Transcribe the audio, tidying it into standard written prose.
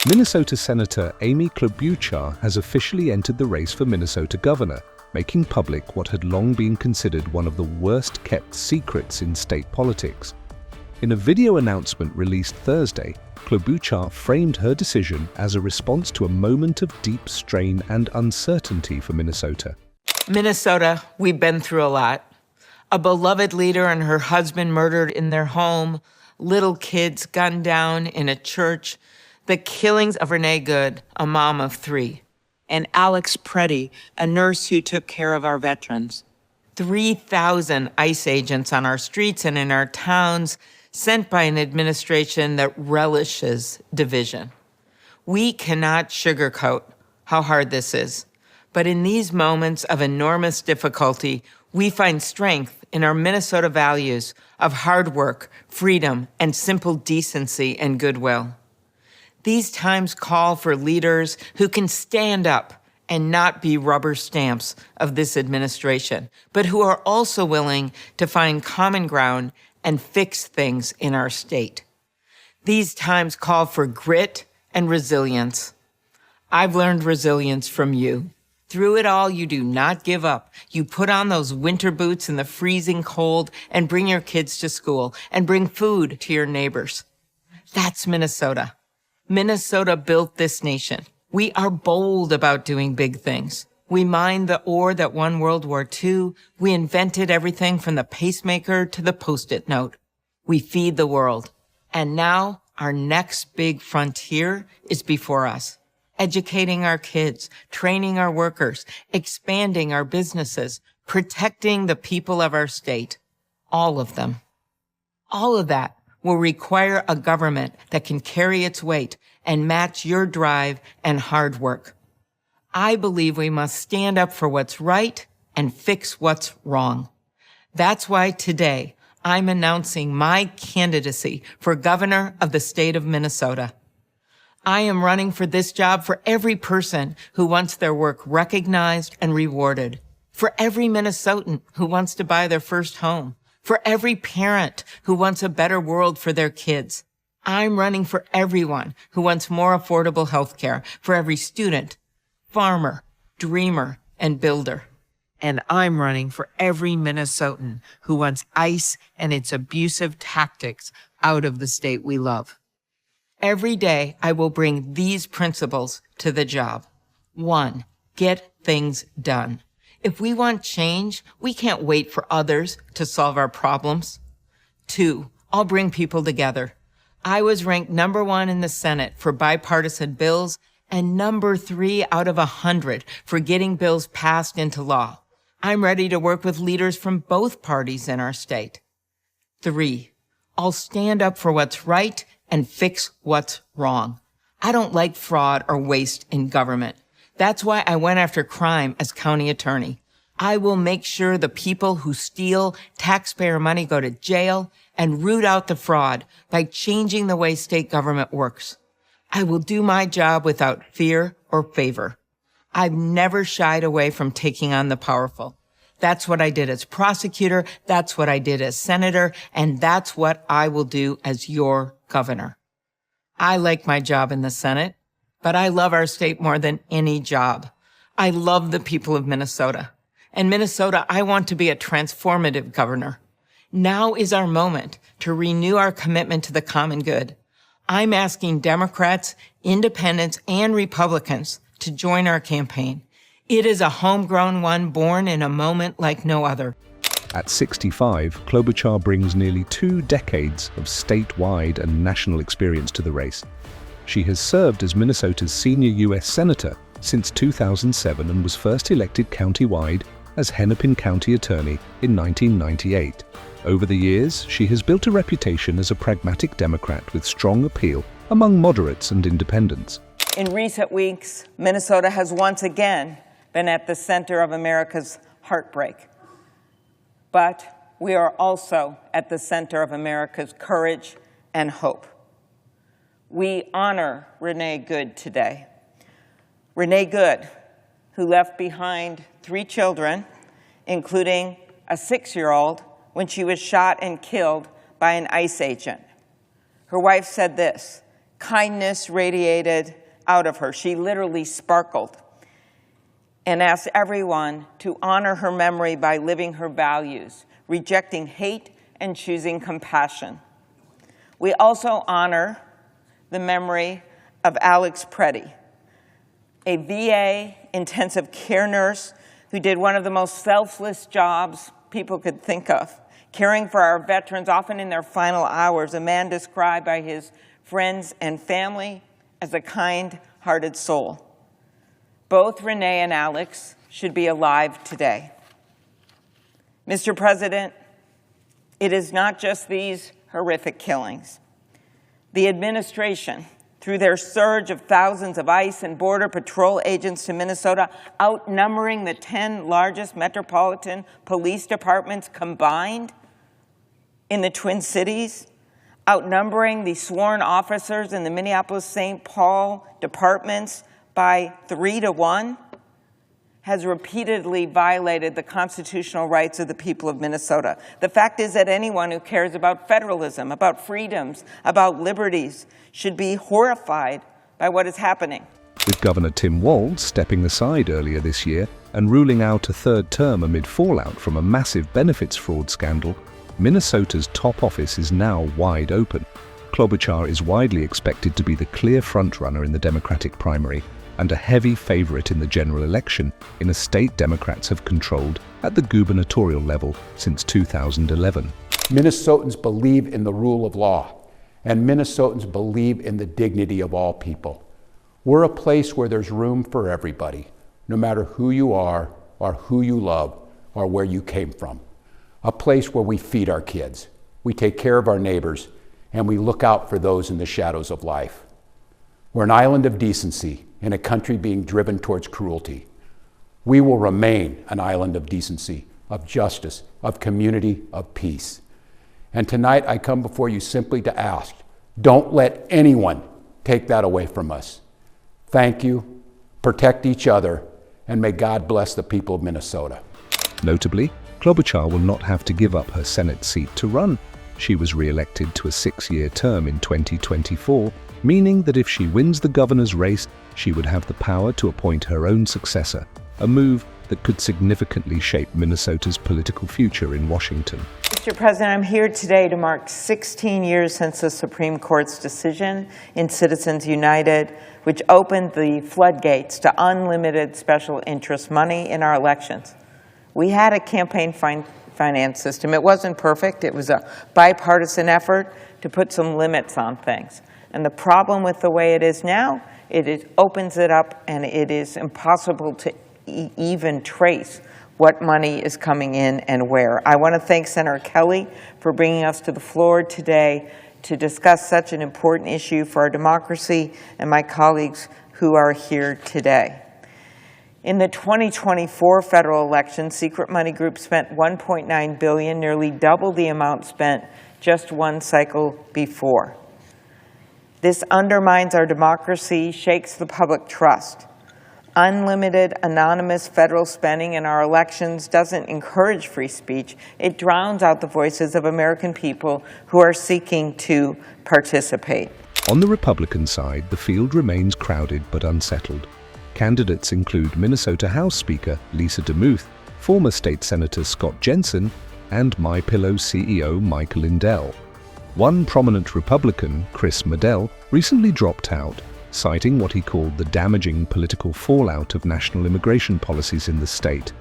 Minnesota Senator Amy Klobuchar has officially entered the race for Minnesota governor, making public what had long been considered one of the worst-kept secrets in state politics. In a video announcement released Thursday, Klobuchar framed her decision as a response to a moment of deep strain and uncertainty for Minnesota. Minnesota, we've been through a lot. A beloved leader and her husband murdered in their home, little kids gunned down in a church, the killings of Renee Good, a mom of 3. And Alex Preddy, a nurse who took care of our veterans. 3,000 ICE agents on our streets and in our towns, sent by an administration that relishes division. We cannot sugarcoat how hard this is. But in these moments of enormous difficulty, we find strength in our Minnesota values of hard work, freedom, and simple decency and goodwill. These times call for leaders who can stand up and not be rubber stamps of this administration, but who are also willing to find common ground and fix things in our state. These times call for grit and resilience. I've learned resilience from you. Through it all, you do not give up. You put on those winter boots in the freezing cold and bring your kids to school and bring food to your neighbors. That's Minnesota. Minnesota built this nation. We are bold about doing big things. We mined the ore that won World War II. We invented everything from the pacemaker to the Post-it note. We feed the world. And now our next big frontier is before us. Educating our kids, training our workers, expanding our businesses, protecting the people of our state. All of them. All of that will require a government that can carry its weight and match your drive and hard work. I believe we must stand up for what's right and fix what's wrong. That's why today I'm announcing my candidacy for governor of the state of Minnesota. I am running for this job for every person who wants their work recognized and rewarded, for every Minnesotan who wants to buy their first home, for every parent who wants a better world for their kids. I'm running for everyone who wants more affordable health care, for every student, farmer, dreamer, and builder. And I'm running for every Minnesotan who wants ICE and its abusive tactics out of the state we love. Every day, I will bring these principles to the job. 1, get things done. If we want change, we can't wait for others to solve our problems. 2, I'll bring people together. I was ranked number 1 in the Senate for bipartisan bills and number 3 out of 100 for getting bills passed into law. I'm ready to work with leaders from both parties in our state. 3, I'll stand up for what's right and fix what's wrong. I don't like fraud or waste in government. That's why I went after crime as county attorney. I will make sure the people who steal taxpayer money go to jail and root out the fraud by changing the way state government works. I will do my job without fear or favor. I've never shied away from taking on the powerful. That's what I did as prosecutor, that's what I did as senator, and that's what I will do as your governor. I like my job in the Senate, but I love our state more than any job. I love the people of Minnesota. And Minnesota, I want to be a transformative governor. Now is our moment to renew our commitment to the common good. I'm asking Democrats, independents, and Republicans to join our campaign. It is a homegrown one born in a moment like no other. At 65, Klobuchar brings nearly 2 decades of statewide and national experience to the race. She has served as Minnesota's senior U.S. Senator since 2007 and was first elected countywide as Hennepin County Attorney in 1998. Over the years, she has built a reputation as a pragmatic Democrat with strong appeal among moderates and independents. In recent weeks, Minnesota has once again been at the center of America's heartbreak. But we are also at the center of America's courage and hope. We honor Renee Good today. Renee Good, who left behind 3 children, including a 6-year-old, when she was shot and killed by an ICE agent. Her wife said this, Kindness radiated out of her. She literally sparkled, and asked everyone to honor her memory by living her values, rejecting hate and choosing compassion. We also honor the memory of Alex Preddy, a VA intensive care nurse who did one of the most selfless jobs people could think of, caring for our veterans, often in their final hours, a man described by his friends and family as a kind-hearted soul. Both Renee and Alex should be alive today. Mr. President, it is not just these horrific killings. The administration, through their surge of thousands of ICE and Border Patrol agents to Minnesota, outnumbering the 10 largest metropolitan police departments combined in the Twin Cities, outnumbering the sworn officers in the Minneapolis-St. Paul departments by 3 to 1, has repeatedly violated the constitutional rights of the people of Minnesota. The fact is that anyone who cares about federalism, about freedoms, about liberties, should be horrified by what is happening. With Governor Tim Walz stepping aside earlier this year and ruling out a third term amid fallout from a massive benefits fraud scandal, Minnesota's top office is now wide open. Klobuchar is widely expected to be the clear frontrunner in the Democratic primary and a heavy favorite in the general election in a state Democrats have controlled at the gubernatorial level since 2011. Minnesotans believe in the rule of law, and Minnesotans believe in the dignity of all people. We're a place where there's room for everybody, no matter who you are or who you love or where you came from. A place where we feed our kids, we take care of our neighbors, and we look out for those in the shadows of life. We're an island of decency in a country being driven towards cruelty. We will remain an island of decency, of justice, of community, of peace. And tonight I come before you simply to ask, don't let anyone take that away from us. Thank you, protect each other, and may God bless the people of Minnesota. Notably, Klobuchar will not have to give up her Senate seat to run. She was re-elected to a 6-year term in 2024, meaning that if she wins the governor's race, she would have the power to appoint her own successor, a move that could significantly shape Minnesota's political future in Washington. Mr. President, I'm here today to mark 16 years since the Supreme Court's decision in Citizens United, which opened the floodgates to unlimited special interest money in our elections. We had a campaign finance system. It wasn't perfect. It was a bipartisan effort to put some limits on things. And the problem with the way it is now, it opens it up and it is impossible to even trace what money is coming in and where. I want to thank Senator Kelly for bringing us to the floor today to discuss such an important issue for our democracy and my colleagues who are here today. In the 2024 federal election, secret money groups spent $1.9 billion, nearly double the amount spent just one cycle before. This undermines our democracy, shakes the public trust. Unlimited, anonymous federal spending in our elections doesn't encourage free speech. It drowns out the voices of American people who are seeking to participate. On the Republican side, the field remains crowded but unsettled. Candidates include Minnesota House Speaker Lisa DeMuth, former state Senator Scott Jensen, and MyPillow CEO Michael Lindell. One prominent Republican, Chris Medell, recently dropped out, citing what he called the damaging political fallout of national immigration policies in the state.